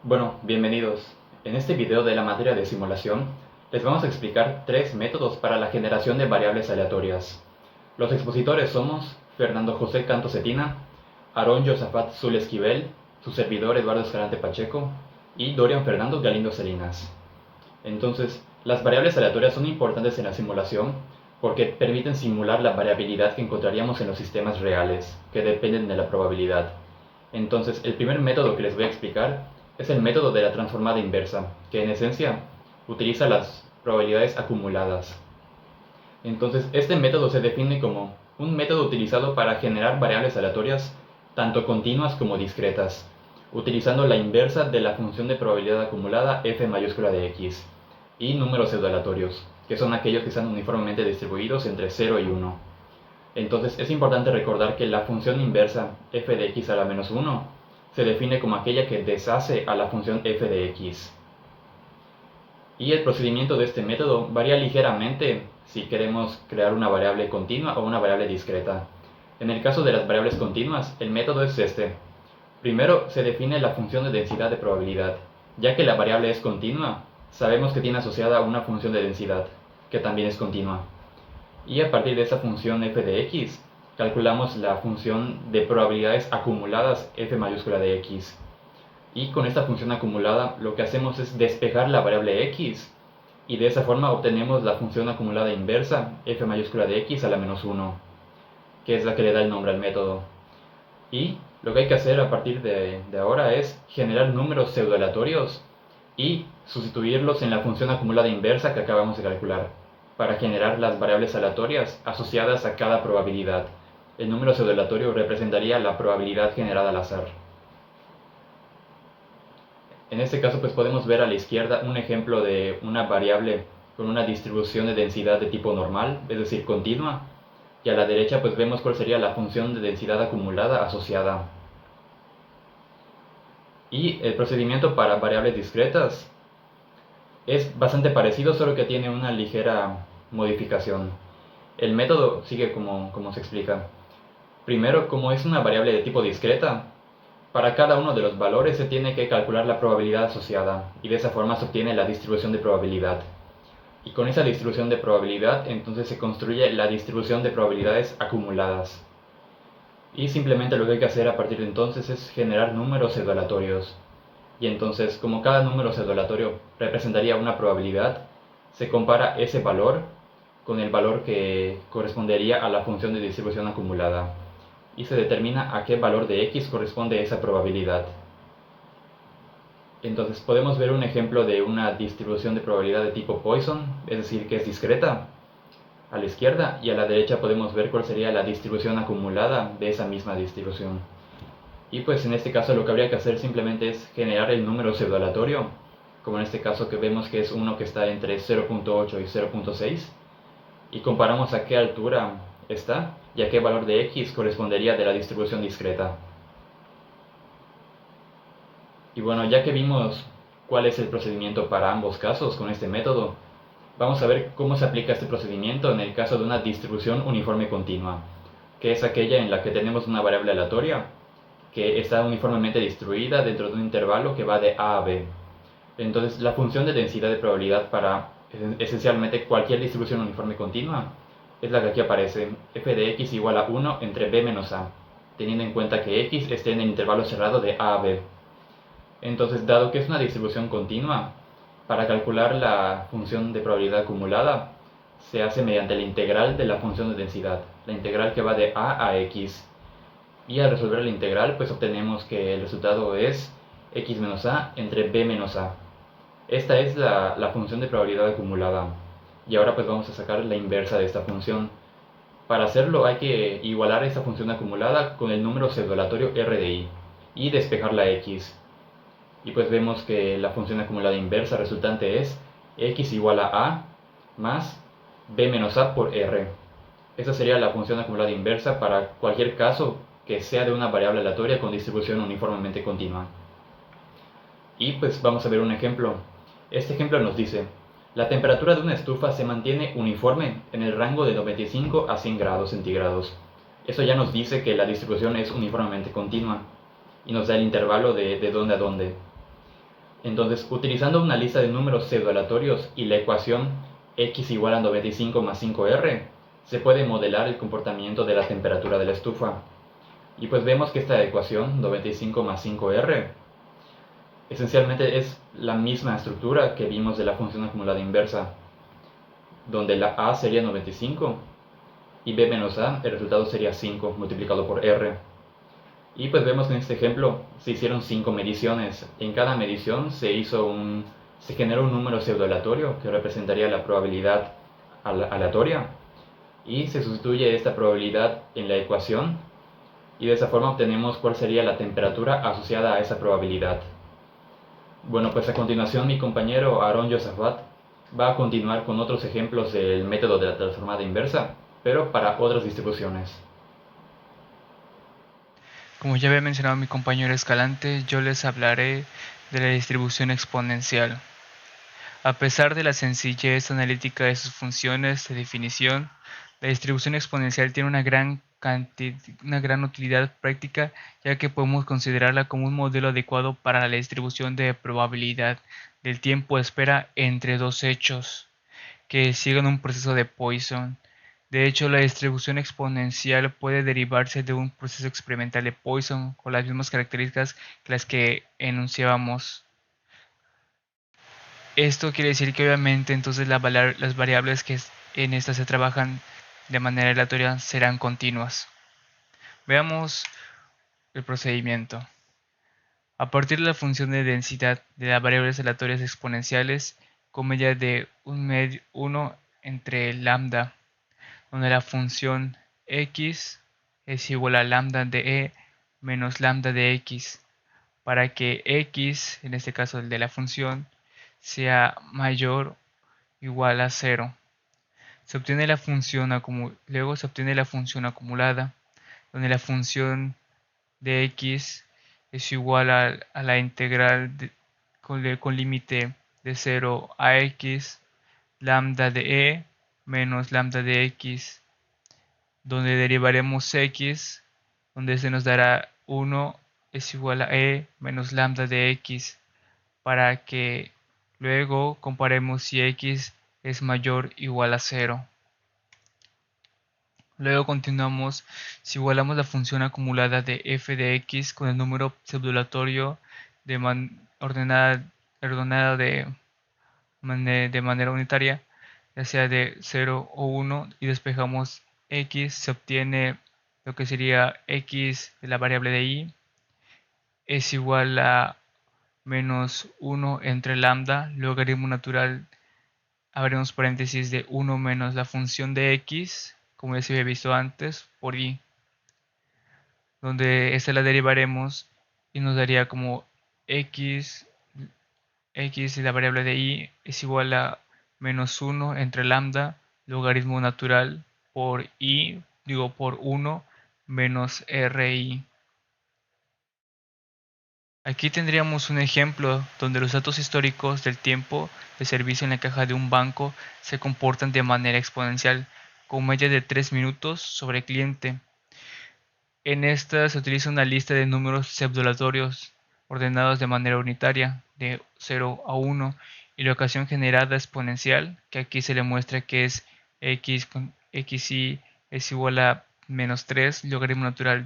Bueno, bienvenidos. En este video de la materia de simulación, les vamos a explicar tres métodos para la generación de variables aleatorias. Los expositores somos Fernando José Canto Cetina, Aarón Josafat Zul Esquivel, su servidor Eduardo Escalante Pacheco y Dorian Fernando Galindo Salinas. Entonces, las variables aleatorias son importantes en la simulación porque permiten simular la variabilidad que encontraríamos en los sistemas reales, que dependen de la probabilidad. Entonces, el primer método que les voy a explicar es el método de la transformada inversa, que en esencia utiliza las probabilidades acumuladas. Entonces, este método se define como un método utilizado para generar variables aleatorias tanto continuas como discretas, utilizando la inversa de la función de probabilidad acumulada f mayúscula de x, y números pseudoaleatorios, que son aquellos que están uniformemente distribuidos entre 0 y 1. Entonces es importante recordar que la función inversa f de x a la menos 1 se define como aquella que deshace a la función f de x. Y el procedimiento de este método varía ligeramente si queremos crear una variable continua o una variable discreta. En el caso de las variables continuas, el método es este. Primero se define la función de densidad de probabilidad. Ya que la variable es continua, sabemos que tiene asociada una función de densidad, que también es continua. Y a partir de esa función f de x, calculamos la función de probabilidades acumuladas f mayúscula de x. Y con esta función acumulada lo que hacemos es despejar la variable x, y de esa forma obtenemos la función acumulada inversa f mayúscula de x a la menos 1, que es la que le da el nombre al método. Y lo que hay que hacer a partir de ahora es generar números pseudoaleatorios y sustituirlos en la función acumulada inversa que acabamos de calcular, para generar las variables aleatorias asociadas a cada probabilidad. El número pseudoaleatorio representaría la probabilidad generada al azar. En este caso pues podemos ver a la izquierda un ejemplo de una variable con una distribución de densidad de tipo normal, es decir, continua, y a la derecha pues vemos cuál sería la función de densidad acumulada asociada. Y el procedimiento para variables discretas es bastante parecido, solo que tiene una ligera modificación. El método sigue como se explica. Primero, como es una variable de tipo discreta, para cada uno de los valores se tiene que calcular la probabilidad asociada, y de esa forma se obtiene la distribución de probabilidad. Y con esa distribución de probabilidad, entonces se construye la distribución de probabilidades acumuladas. Y simplemente lo que hay que hacer a partir de entonces es generar números pseudoaleatorios. Y entonces, como cada número pseudoaleatorio representaría una probabilidad, se compara ese valor con el valor que correspondería a la función de distribución acumulada, y se determina a qué valor de x corresponde esa probabilidad. Entonces podemos ver un ejemplo de una distribución de probabilidad de tipo Poisson, es decir, que es discreta, a la izquierda, y a la derecha podemos ver cuál sería la distribución acumulada de esa misma distribución. Y pues en este caso lo que habría que hacer simplemente es generar el número pseudoaleatorio, como en este caso que vemos que es uno que está entre 0.8 y 0.6, y comparamos a qué altura está y a qué valor de x correspondería de la distribución discreta. Y bueno, ya que vimos cuál es el procedimiento para ambos casos con este método, vamos a ver cómo se aplica este procedimiento en el caso de una distribución uniforme continua, que es aquella en la que tenemos una variable aleatoria que está uniformemente distribuida dentro de un intervalo que va de a a b. Entonces, la función de densidad de probabilidad para esencialmente cualquier distribución uniforme continua es la que aquí aparece, f de x igual a 1 entre b menos a, teniendo en cuenta que x esté en el intervalo cerrado de a a b. Entonces, dado que es una distribución continua, para calcular la función de probabilidad acumulada, se hace mediante la integral de la función de densidad, la integral que va de a x. Y al resolver la integral, pues obtenemos que el resultado es x menos a entre b menos a. Esta es la función de probabilidad acumulada. Y ahora pues vamos a sacar la inversa de esta función. Para hacerlo hay que igualar esta función acumulada con el número pseudoaleatorio r de i y despejar la x. Y pues vemos que la función acumulada inversa resultante es x igual a más b menos a por r. Esa sería la función acumulada inversa para cualquier caso que sea de una variable aleatoria con distribución uniformemente continua. Y pues vamos a ver un ejemplo. Este ejemplo nos dice: la temperatura de una estufa se mantiene uniforme en el rango de 95 a 100 grados centígrados. Eso ya nos dice que la distribución es uniformemente continua y nos da el intervalo de dónde a dónde. Entonces, utilizando una lista de números pseudoaleatorios y la ecuación x igual a 95 más 5r, se puede modelar el comportamiento de la temperatura de la estufa. Y pues vemos que esta ecuación, 95 más 5r, esencialmente es la misma estructura que vimos de la función acumulada inversa, donde la a sería 95 y b menos a, el resultado sería 5 multiplicado por r. Y pues vemos que en este ejemplo se hicieron 5 mediciones. En cada medición se generó un número pseudoaleatorio que representaría la probabilidad aleatoria, y se sustituye esta probabilidad en la ecuación, y de esa forma obtenemos cuál sería la temperatura asociada a esa probabilidad. Bueno, pues a continuación mi compañero Aaron Josafat va a continuar con otros ejemplos del método de la transformada inversa, pero para otras distribuciones. Como ya había mencionado mi compañero Escalante, yo les hablaré de la distribución exponencial. A pesar de la sencillez analítica de sus funciones de definición, la distribución exponencial tiene una gran utilidad práctica, ya que podemos considerarla como un modelo adecuado para la distribución de probabilidad del tiempo de espera entre dos hechos que siguen un proceso de Poisson. De hecho, la distribución exponencial puede derivarse de un proceso experimental de Poisson con las mismas características que las que enunciábamos. Esto quiere decir que obviamente entonces las variables que en esta se trabajan de manera aleatoria serán continuas. Veamos el procedimiento. A partir de la función de densidad de las variables aleatorias exponenciales con medida de 1 entre lambda, donde la función x es igual a lambda de e menos lambda de x, para que x, en este caso el de la función, sea mayor o igual a 0. Luego se obtiene la función acumulada, donde la función de x es igual a la integral con límite de 0 a x, lambda de e menos lambda de x, donde derivaremos x, donde se nos dará 1 es igual a e menos lambda de x, para que luego comparemos si x es mayor o igual a 0. Luego continuamos si igualamos la función acumulada de f de x con el número pseudoaleatorio ordenada de manera unitaria, ya sea de 0 o 1, y despejamos x, se obtiene lo que sería x de la variable de y es igual a menos 1 entre lambda, logaritmo natural, abrimos paréntesis, de 1 menos la función de x, como ya se había visto antes, por y, donde esta la derivaremos y nos daría como x y la variable de y es igual a menos 1 entre lambda, logaritmo natural por 1 menos ri. Aquí tendríamos un ejemplo donde los datos históricos del tiempo de servicio en la caja de un banco se comportan de manera exponencial, con media de 3 minutos sobre cliente. En esta se utiliza una lista de números pseudoaleatorios ordenados de manera unitaria, de 0 a 1, y la ocasión generada exponencial, que aquí se le muestra que es x con xy es igual a menos 3, logaritmo natural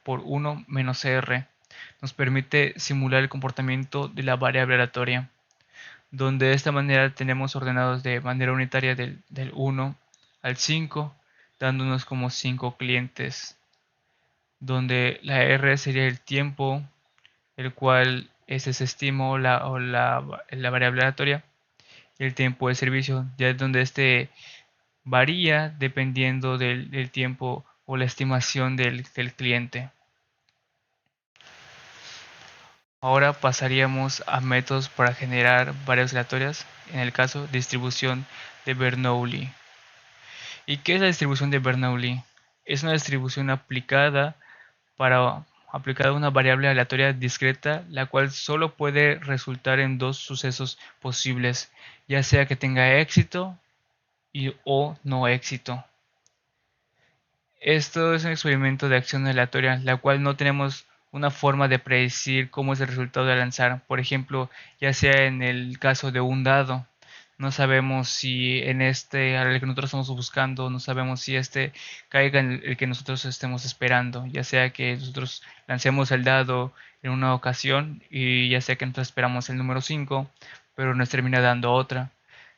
por 1 menos r, nos permite simular el comportamiento de la variable aleatoria, donde de esta manera tenemos ordenados de manera unitaria del 1 al 5, dándonos como 5 clientes, donde la R sería el tiempo, el cual se estima la variable aleatoria, y el tiempo de servicio, ya es donde este varía dependiendo del tiempo o la estimación del cliente. Ahora pasaríamos a métodos para generar variables aleatorias, en el caso distribución de Bernoulli. ¿Y qué es la distribución de Bernoulli? Es una distribución aplicada a una variable aleatoria discreta, la cual solo puede resultar en dos sucesos posibles, ya sea que tenga éxito o no éxito. Esto es un experimento de acción aleatoria, la cual no tenemos una forma de predecir cómo es el resultado de lanzar. Por ejemplo, ya sea en el caso de un dado, no sabemos si en este, al que nosotros estamos buscando, no sabemos si este caiga en el que nosotros estemos esperando, ya sea que nosotros lancemos el dado en una ocasión y ya sea que nosotros esperamos el número 5, pero nos termina dando otra.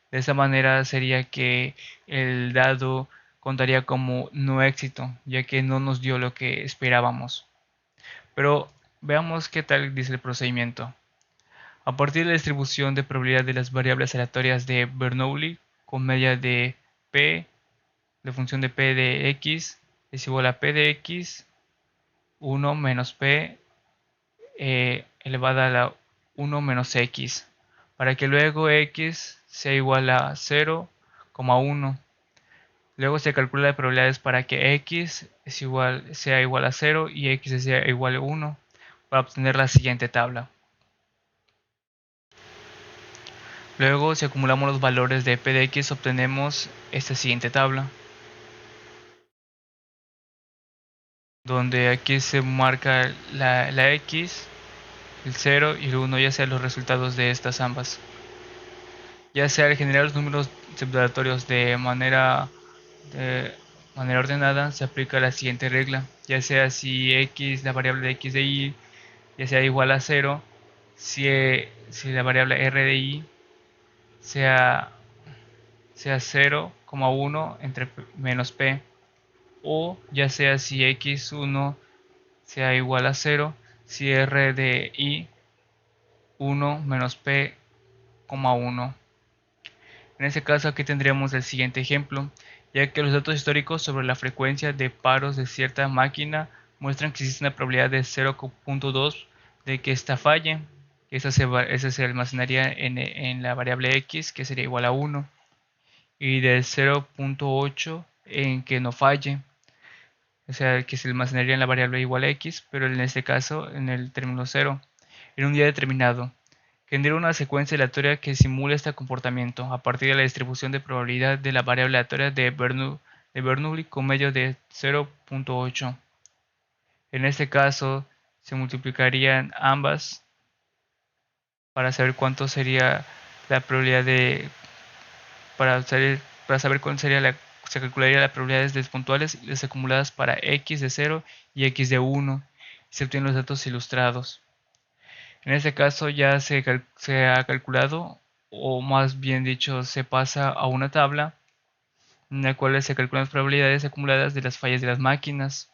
De esa manera sería que el dado contaría como no éxito, ya que no nos dio lo que esperábamos. Pero veamos qué tal dice el procedimiento. A partir de la distribución de probabilidad de las variables aleatorias de Bernoulli con media de p, de función de p de x es igual a p de x 1 menos p elevada a la 1 menos x, para que luego x sea igual a 0,1. Luego se calcula las probabilidades para que x sea igual a 0 y x sea igual a 1 para obtener la siguiente tabla. Luego, si acumulamos los valores de p de x, obtenemos esta siguiente tabla, donde aquí se marca la x, el 0 y el 1, ya sean los resultados de estas ambas. Ya sea al generar los números subdeletorios de manera ordenada, se aplica la siguiente regla, ya sea si x, la variable de x de y, ya sea igual a 0, si la variable r de y sea 0,1 entre menos p, o ya sea si x1 sea igual a 0, si r de y 1 menos p, 1. En este caso aquí tendríamos el siguiente ejemplo, ya que los datos históricos sobre la frecuencia de paros de cierta máquina muestran que existe una probabilidad de 0,2 de que esta falle. Esa se almacenaría en la variable x, que sería igual a 1, y de 0,8 en que no falle, o sea, que se almacenaría en la variable igual a x, pero en este caso en el término 0, en un día determinado. Genera una secuencia aleatoria que simula este comportamiento a partir de la distribución de probabilidad de la variable aleatoria de Bernoulli con medio de 0,8. En este caso se multiplicarían ambas para saber cuánto sería la probabilidad de para saber cuál sería se calcularía las probabilidades puntuales y las acumuladas para x de 0 y x de 1 y se obtienen los datos ilustrados. En este caso ya se ha calculado, o más bien dicho, se pasa a una tabla en la cual se calculan las probabilidades acumuladas de las fallas de las máquinas.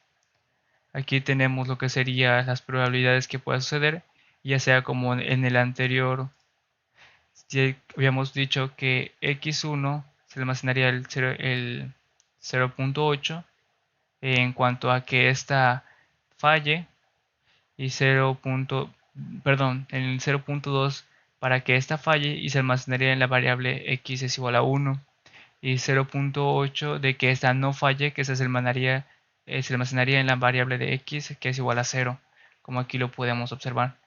Aquí tenemos lo que serían las probabilidades que pueda suceder, ya sea como en el anterior, ya habíamos dicho que x1 se almacenaría el 0,8 en cuanto a que esta falle, y 0. Perdón, en el 0,2 para que esta falle y se almacenaría en la variable x es igual a 1, y 0,8 de que esta no falle, que se almacenaría en la variable de x que es igual a 0, como aquí lo podemos observar.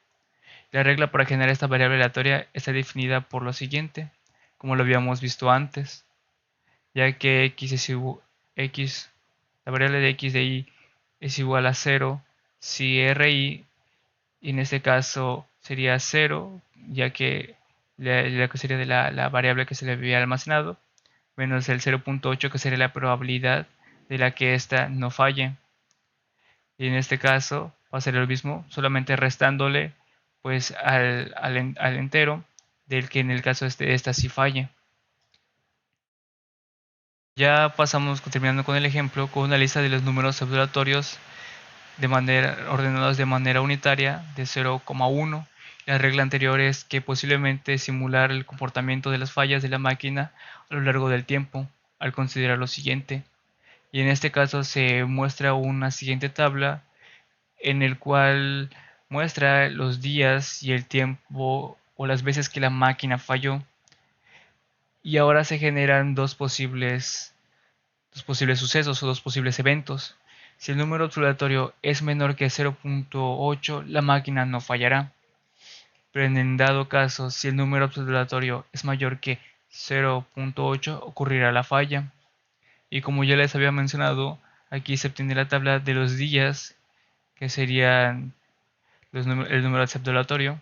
La regla para generar esta variable aleatoria está definida por lo siguiente, como lo habíamos visto antes, ya que la variable de x de y es igual a 0 si ri, y en este caso sería 0, ya que la que sería de la variable que se le había almacenado, menos el 0,8 que sería la probabilidad de la que ésta no falle. Y en este caso va a ser lo mismo, solamente restándole pues al entero del que en el caso esta sí falle. Ya pasamos terminando con el ejemplo con una lista de los números observatorios ordenados de manera unitaria de 0,1. La regla anterior es que posiblemente simular el comportamiento de las fallas de la máquina a lo largo del tiempo, al considerar lo siguiente. Y en este caso se muestra una siguiente tabla en el cual muestra los días y el tiempo o las veces que la máquina falló. Y ahora se generan dos posibles sucesos o dos posibles eventos. Si el número observatorio es menor que 0,8, la máquina no fallará. Pero en el dado caso, si el número observatorio es mayor que 0,8, ocurrirá la falla. Y como ya les había mencionado, aquí se obtiene la tabla de los días, que serían el número acepto aleatorio,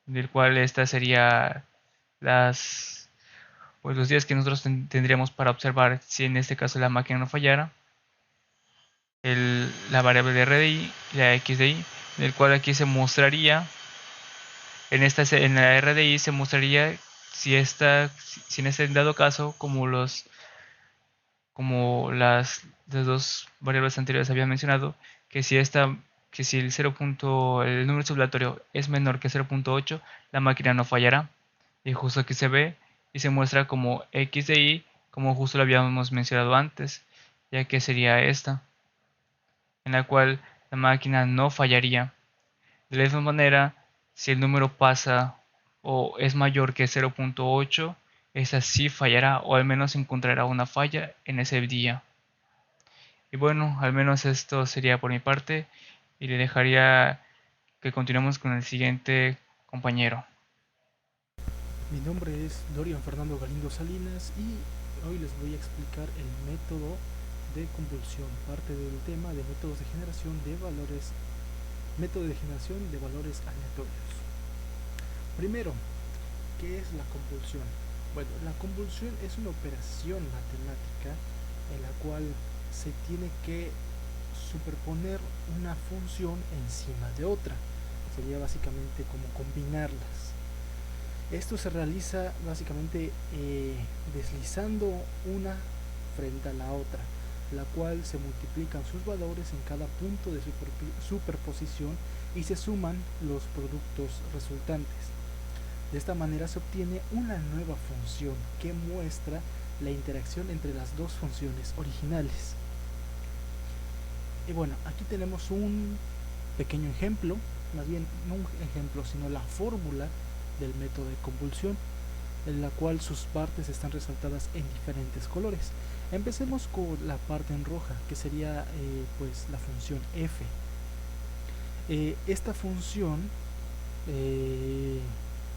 del cual esta sería los días que nosotros tendríamos para observar si en este caso la máquina no fallara, la variable de RDI y la XDI, del cual aquí se mostraría, en la RDI se mostraría si en este dado caso, como las dos variables anteriores habían mencionado, que si el número sublatorio es menor que 0.8, la máquina no fallará. Y justo aquí se ve y se muestra como x de y, como justo lo habíamos mencionado antes, ya que sería esta, en la cual la máquina no fallaría. De la misma manera, si el número pasa o es mayor que 0.8, esa sí fallará, o al menos encontrará una falla en ese día. Y bueno, al menos esto sería por mi parte, y le dejaría que continuemos con el siguiente compañero. Mi nombre es Dorian Fernando Galindo Salinas y hoy les voy a explicar el método de convulsión, parte del tema de métodos de generación de valores, método de generación de valores aleatorios. Primero, ¿qué es la convulsión? Bueno, la convulsión es una operación matemática en la cual se tiene que superponer una función encima de otra. Sería básicamente como combinarlas. Esto se realiza básicamente deslizando una frente a la otra, la cual se multiplican sus valores en cada punto de superposición y se suman los productos resultantes. De esta manera se obtiene una nueva función que muestra la interacción entre las dos funciones originales. Y bueno, aquí tenemos un pequeño ejemplo, más bien no un ejemplo, sino la fórmula del método de convulsión, en la cual sus partes están resaltadas en diferentes colores. Empecemos con la parte en roja, que sería pues la función f. Esta función,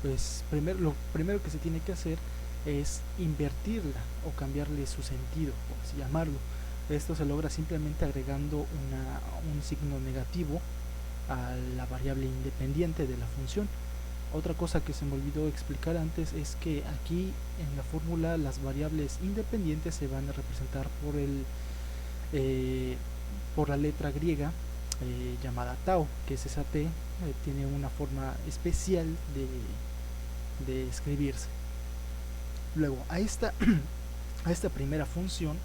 pues lo primero que se tiene que hacer es invertirla o cambiarle su sentido, por así llamarlo. Esto se logra simplemente agregando un signo negativo a la variable independiente de la función. Otra cosa que se me olvidó explicar antes es que aquí en la fórmula las variables independientes se van a representar por la letra griega llamada tau, que es esa t, tiene una forma especial de escribirse. Luego a esta primera función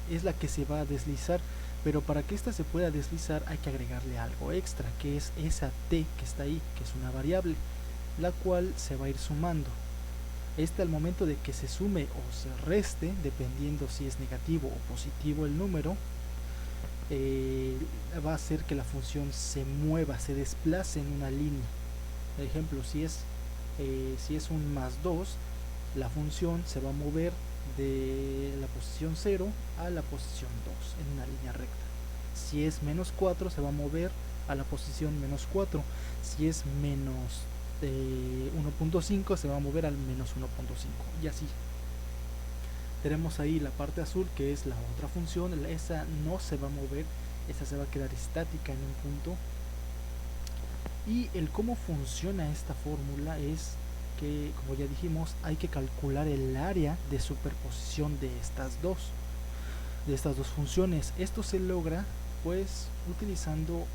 es la que se va a deslizar, pero para que ésta se pueda deslizar hay que agregarle algo extra, que es esa t que está ahí, que es una variable, la cual se va a ir sumando. Al momento de que se sume o se reste, dependiendo si es negativo o positivo el número, va a hacer que la función se mueva, se desplace en una línea. Por ejemplo, si es un más 2, la función se va a mover de la posición 0 a la posición 2 en una línea recta. Si es menos 4, se va a mover a la posición menos 4. Si es menos 1.5, se va a mover al menos 1.5 y así. Tenemos ahí la parte azul, que es la otra función. Esa no se va a mover, esa se va a quedar estática en un punto. Y el cómo funciona esta fórmula es que, como ya dijimos, hay que calcular el área de superposición de estas dos funciones. Esto se logra pues utilizando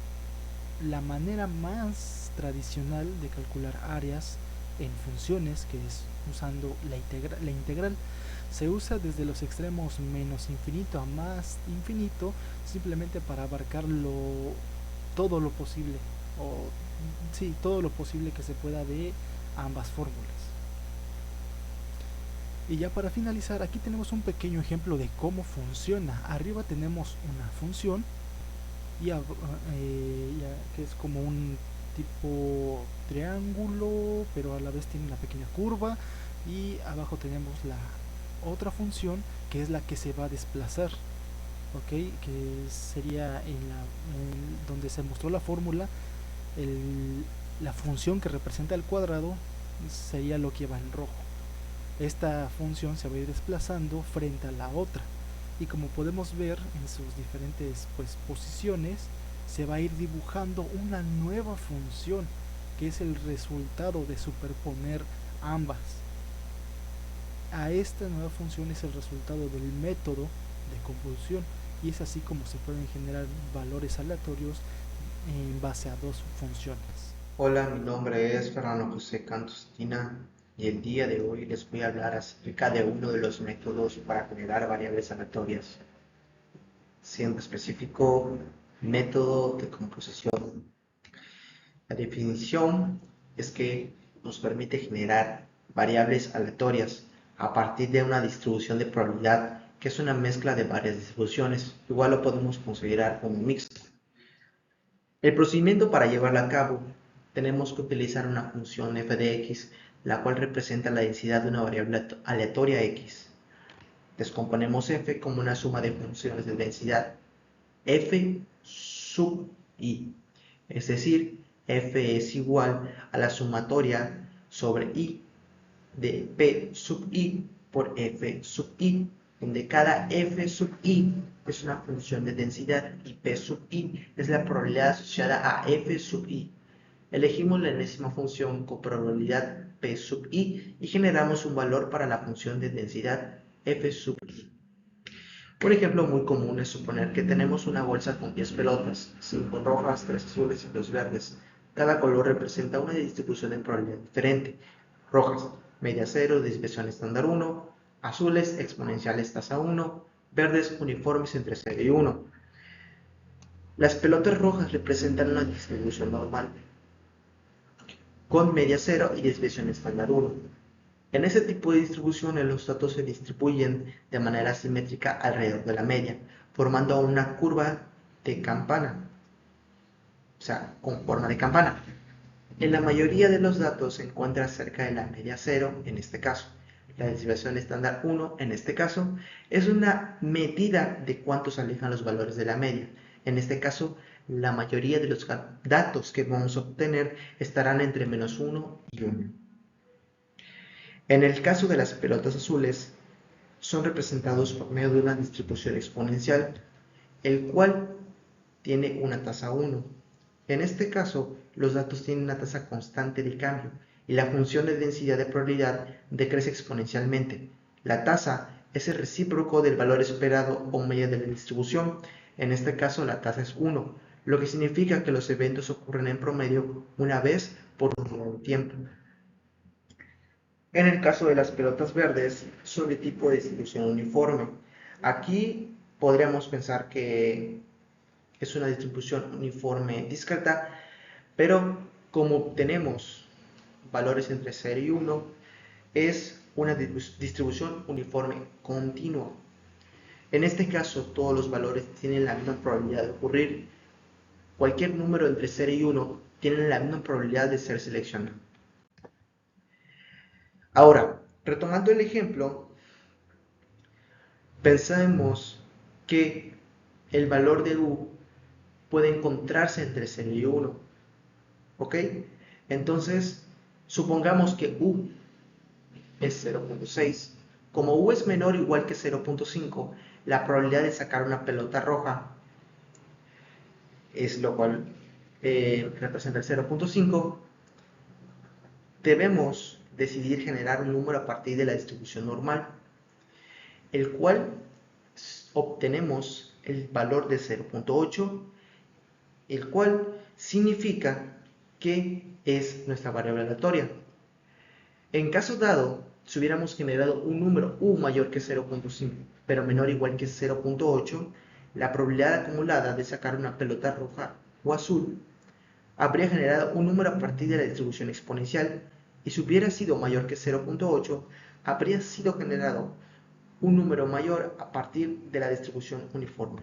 la manera más tradicional de calcular áreas en funciones, que es usando la integral. Se usa desde los extremos menos infinito a más infinito, simplemente para abarcar todo lo posible, o sí, todo lo posible que se pueda de ambas fórmulas. Y ya para finalizar, aquí tenemos un pequeño ejemplo de cómo funciona. Arriba tenemos una función que es como un tipo triángulo, pero a la vez tiene una pequeña curva, y abajo tenemos la otra función, que es la que se va a desplazar, ¿ok? Que sería donde se mostró la fórmula, la función que representa el cuadrado sería lo que va en rojo. Esta función se va a ir desplazando frente a la otra, y como podemos ver en sus diferentes posiciones, se va a ir dibujando una nueva función que es el resultado de superponer ambas. A esta nueva función es el resultado del método de convolución, y es así como se pueden generar valores aleatorios en base a dos funciones. Hola, mi nombre es Fernando José Cantos Cetina y el día de hoy les voy a hablar acerca de uno de los métodos para generar variables aleatorias, siendo específico, método de composición. La definición es que nos permite generar variables aleatorias a partir de una distribución de probabilidad que es una mezcla de varias distribuciones. Igual lo podemos considerar como un mixto. El procedimiento para llevarlo a cabo, tenemos que utilizar una función f de x, la cual representa la densidad de una variable aleatoria x. Descomponemos f como una suma de funciones de densidad f sub i, es decir, f es igual a la sumatoria sobre i de p sub i por f sub i, donde cada f sub i es una función de densidad y p sub i es la probabilidad asociada a f sub i. Elegimos la enésima función con probabilidad p sub i y generamos un valor para la función de densidad f sub i. Un ejemplo muy común es suponer que tenemos una bolsa con 10 pelotas, 5 rojas, 3 azules y 2 verdes. Cada color representa una distribución de probabilidad diferente. Rojas, media 0, dispersión estándar 1, azules, exponenciales tasa 1, verdes, uniformes entre 0 y 1. Las pelotas rojas representan una distribución normal, con media 0 y desviación estándar 1. En ese tipo de distribuciones los datos se distribuyen de manera simétrica alrededor de la media, formando una curva de campana, o sea, con forma de campana. En la mayoría de los datos se encuentra cerca de la media 0, en este caso. La desviación estándar 1, en este caso, es una medida de cuántos alejan los valores de la media. En este caso, la mayoría de los datos que vamos a obtener estarán entre menos 1 y 1. En el caso de las pelotas azules, son representados por medio de una distribución exponencial, el cual tiene una tasa 1. En este caso, los datos tienen una tasa constante de cambio y la función de densidad de probabilidad decrece exponencialmente. La tasa es el recíproco del valor esperado o media de la distribución. En este caso, la tasa es 1, lo que significa que los eventos ocurren en promedio una vez por un tiempo. En el caso de las pelotas verdes, son de tipo de distribución uniforme. Aquí podríamos pensar que es una distribución uniforme discreta, pero como tenemos valores entre 0 y 1, es una distribución uniforme continua. En este caso, todos los valores tienen la misma probabilidad de ocurrir. Cualquier número entre 0 y 1 tiene la misma probabilidad de ser seleccionado. Ahora, retomando el ejemplo, pensemos que el valor de u puede encontrarse entre 0 y 1. ¿Ok? Entonces, supongamos que u es 0.6. Como u es menor o igual que 0.5, la probabilidad de sacar una pelota roja es lo cual representa el 0.5. Debemos decidir generar un número a partir de la distribución normal, el cual obtenemos el valor de 0.8, el cual significa que es nuestra variable aleatoria. En caso dado, si hubiéramos generado un número u mayor que 0.5, pero menor o igual que 0.8, la probabilidad acumulada de sacar una pelota roja o azul habría generado un número a partir de la distribución exponencial, y si hubiera sido mayor que 0.8, habría sido generado un número mayor a partir de la distribución uniforme.